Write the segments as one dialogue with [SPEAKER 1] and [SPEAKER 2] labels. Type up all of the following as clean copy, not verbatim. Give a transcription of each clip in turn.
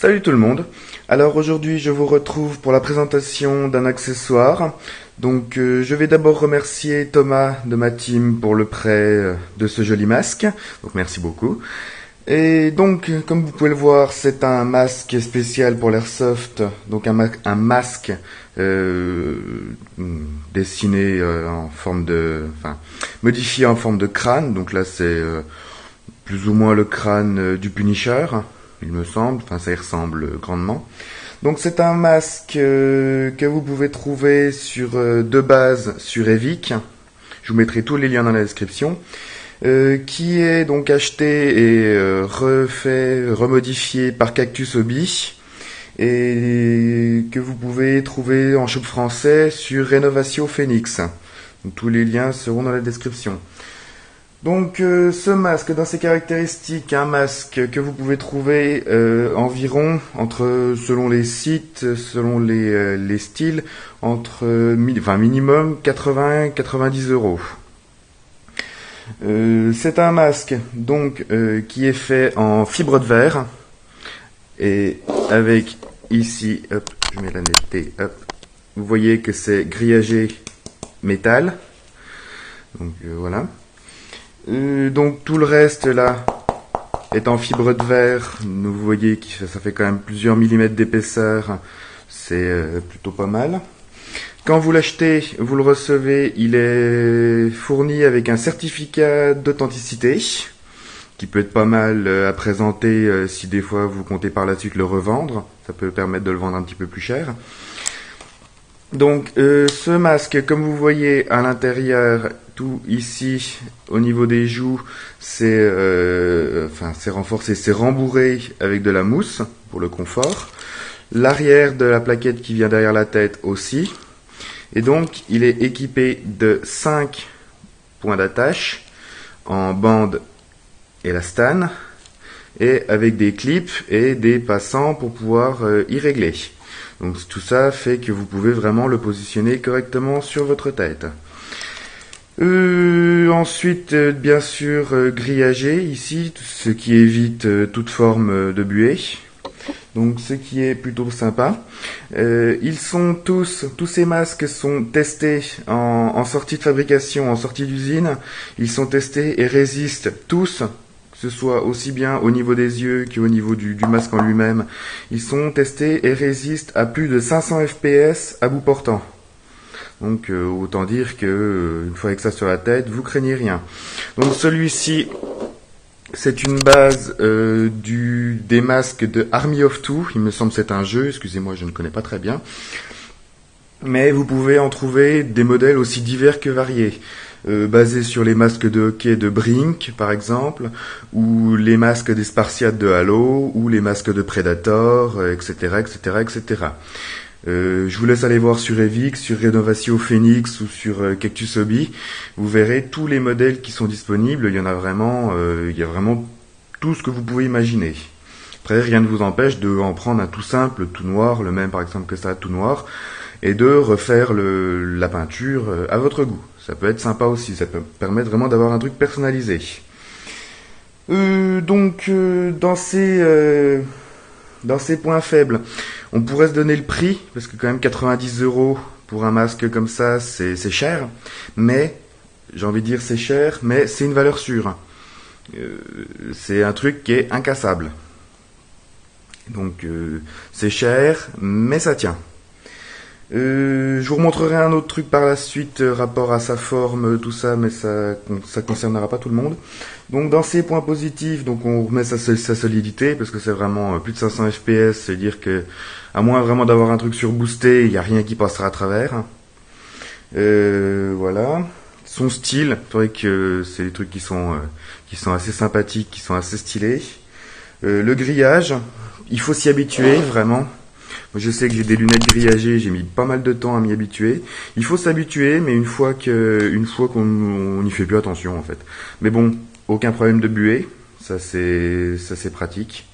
[SPEAKER 1] Salut tout le monde. Alors aujourd'hui je vous retrouve pour la présentation d'un accessoire. Je vais d'abord remercier Thomas de ma team pour le prêt de ce joli masque. Donc merci beaucoup. Et donc comme vous pouvez le voir, c'est un masque spécial pour l'airsoft. Donc un masque euh, dessiné en forme modifié en forme de crâne. Donc là c'est plus ou moins le crâne du Punisher, il me semble, enfin ça y ressemble grandement. Donc c'est un masque que vous pouvez trouver de base sur Evic. Je vous mettrai tous les liens dans la description. Qui est donc acheté et remodifié par Cactus Hobby et que vous pouvez trouver en shop français sur Rénovation Phoenix. Donc, tous les liens seront dans la description. Ce masque, dans ses caractéristiques, un masque que vous pouvez trouver environ, selon les sites, selon les styles, minimum 80-90 euros. C'est un masque qui est fait en fibre de verre et avec ici, hop, je mets la netteté, hop, vous voyez que c'est grillagé métal. Voilà. Tout le reste là est en fibre de verre. Vous voyez que ça fait quand même plusieurs millimètres d'épaisseur. C'est plutôt pas mal. Quand vous l'achetez, vous le recevez, il est fourni avec un certificat d'authenticité qui peut être pas mal à présenter si des fois vous comptez par la suite le revendre. Ça peut permettre de le vendre un petit peu plus cher. Ce masque, comme vous voyez à l'intérieur, tout ici, au niveau des joues, c'est renforcé, c'est rembourré avec de la mousse pour le confort. L'arrière de la plaquette qui vient derrière la tête aussi. Et donc, il est équipé de 5 points d'attache en bande élastane et avec des clips et des passants pour pouvoir y régler. Donc tout ça fait que vous pouvez vraiment le positionner correctement sur votre tête. Ensuite, bien sûr, grillagé ici, ce qui évite toute forme de buée. Donc ce qui est plutôt sympa. Tous ces masques sont testés en sortie de fabrication, en sortie d'usine. Ils sont testés et résistent tous, que ce soit aussi bien au niveau des yeux qu'au niveau du masque en lui-même. Ils sont testés et résistent à plus de 500 fps à bout portant. Donc autant dire que une fois avec ça sur la tête, vous craignez rien. Donc celui-ci, c'est une base des masques de Army of Two. Il me semble que c'est un jeu, excusez-moi, je ne connais pas très bien. Mais vous pouvez en trouver des modèles aussi divers que variés. Basés sur les masques de hockey de Brink, par exemple, ou les masques des Spartiates de Halo, ou les masques de Predator, etc., etc., etc. Je vous laisse aller voir sur Evic, sur Rénovation Phoenix ou sur Cactus Hobby. Vous verrez tous les modèles qui sont disponibles. Il y a vraiment tout ce que vous pouvez imaginer. Après, rien ne vous empêche de en prendre un tout simple, tout noir, le même par exemple que ça, tout noir, et de refaire la peinture à votre goût. Ça peut être sympa aussi, ça peut permettre vraiment d'avoir un truc personnalisé. Dans ces points faibles, on pourrait se donner le prix, parce que quand même 90 euros pour un masque comme ça, c'est cher. Mais, j'ai envie de dire c'est cher, mais c'est une valeur sûre. C'est un truc qui est incassable. C'est cher, mais ça tient. Je vous remontrerai un autre truc par la suite, rapport à sa forme, tout ça, mais ça concernera pas tout le monde. Donc dans ces points positifs, on remet sa solidité, parce que c'est vraiment plus de 500 fps, c'est-à-dire que, à moins vraiment d'avoir un truc surboosté, il n'y a rien qui passera à travers. Voilà. Son style, c'est vrai que c'est des trucs qui sont assez sympathiques, qui sont assez stylés. Le grillage, il faut s'y habituer, vraiment. Moi, je sais que j'ai des lunettes grillagées, j'ai mis pas mal de temps à m'y habituer. Il faut s'habituer, mais une fois qu'on n'y fait plus attention, en fait. Mais bon, aucun problème de buée, ça c'est pratique.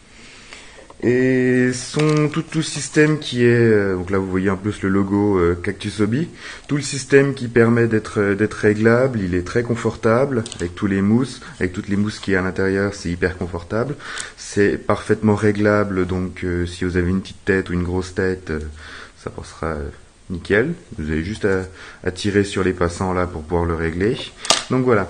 [SPEAKER 1] Et tout le système qui est, donc là vous voyez en plus le logo Cactus Hobby, tout le système qui permet d'être réglable, il est très confortable, avec tous les mousses, avec toutes les mousses qui est à l'intérieur, c'est hyper confortable. C'est parfaitement réglable, donc si vous avez une petite tête ou une grosse tête, ça passera nickel. Vous avez juste à tirer sur les passants là pour pouvoir le régler. Donc voilà.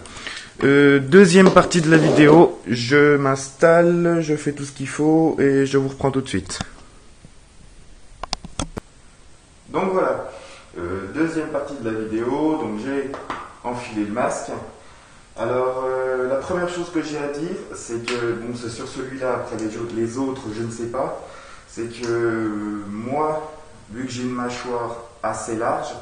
[SPEAKER 1] Deuxième partie de la vidéo, je m'installe, je fais tout ce qu'il faut et je vous reprends tout de suite. Donc voilà, deuxième partie de la vidéo, donc j'ai enfilé le masque. Alors la première chose que j'ai à dire, c'est que, bon c'est sur celui-là, après les autres je ne sais pas, c'est que moi, vu que j'ai une mâchoire assez large,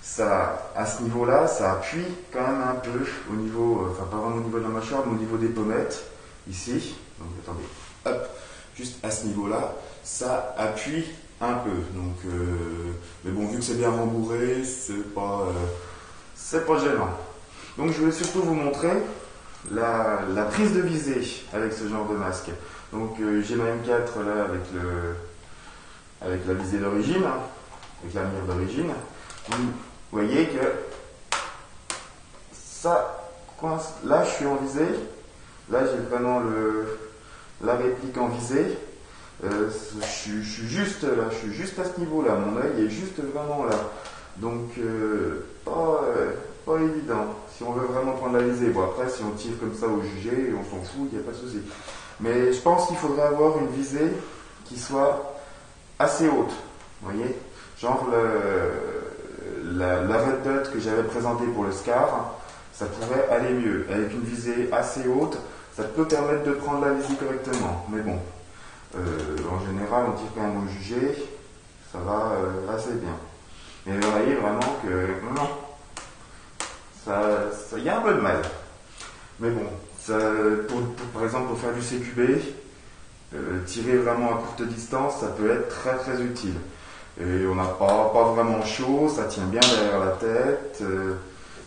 [SPEAKER 1] ça, à ce niveau-là, ça appuie quand même un peu au niveau, enfin pas vraiment au niveau de la mâchoire, mais au niveau des pommettes, ici. Donc attendez, hop, juste à ce niveau-là, ça appuie un peu. Donc, mais bon, vu que c'est bien rembourré, c'est pas gênant. Donc je vais surtout vous montrer la prise de visée avec ce genre de masque. Donc j'ai ma M4 là avec la visée d'origine, avec la mire d'origine. Vous voyez que ça coince. Là, je suis en visée. Là, j'ai vraiment la réplique en visée. Je suis juste là, je suis juste à ce niveau-là. Mon œil est juste vraiment là. Donc, pas évident. Si on veut vraiment prendre la visée. Bon, après, si on tire comme ça au jugé, on s'en fout, il n'y a pas de souci. Mais je pense qu'il faudrait avoir une visée qui soit assez haute. Vous voyez, genre la Red Dot que j'avais présentée pour le SCAR, ça pourrait aller mieux. Avec une visée assez haute, ça peut permettre de prendre la visée correctement. Mais bon, en général, on tire quand même au jugé, ça va assez bien. Mais vous voyez vraiment que non, ça y a un peu de mal. Mais bon, par exemple, pour faire du CQB, tirer vraiment à courte distance, ça peut être très très utile. Et on n'a pas vraiment chaud, ça tient bien derrière la tête,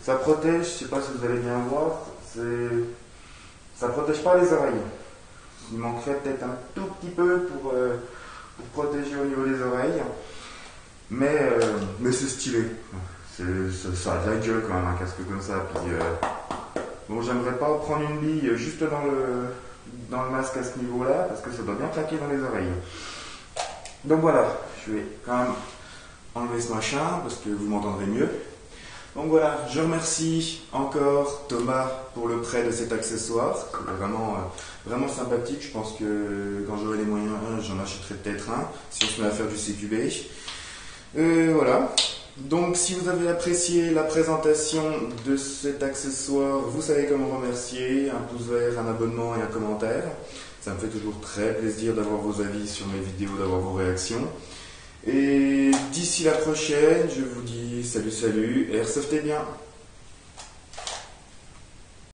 [SPEAKER 1] ça protège, je ne sais pas si vous allez bien voir, ça ne protège pas les oreilles. Il manquerait peut-être un tout petit peu pour protéger au niveau des oreilles, mais c'est stylé. Ça a de la gueule quand même, un casque comme ça. Puis, bon, j'aimerais pas prendre une bille juste dans le masque à ce niveau-là, parce que ça doit bien claquer dans les oreilles. Donc voilà, je vais quand même enlever ce machin, parce que vous m'entendrez mieux. Donc voilà, je remercie encore Thomas pour le prêt de cet accessoire. C'est vraiment sympathique. Je pense que quand j'aurai les moyens, j'en achèterai peut-être un, si on se met à faire du CQB. Voilà. Donc si vous avez apprécié la présentation de cet accessoire, vous savez comment remercier, un pouce vert, un abonnement et un commentaire. Ça me fait toujours très plaisir d'avoir vos avis sur mes vidéos, d'avoir vos réactions. Et d'ici la prochaine, je vous dis salut et airsoftez bien.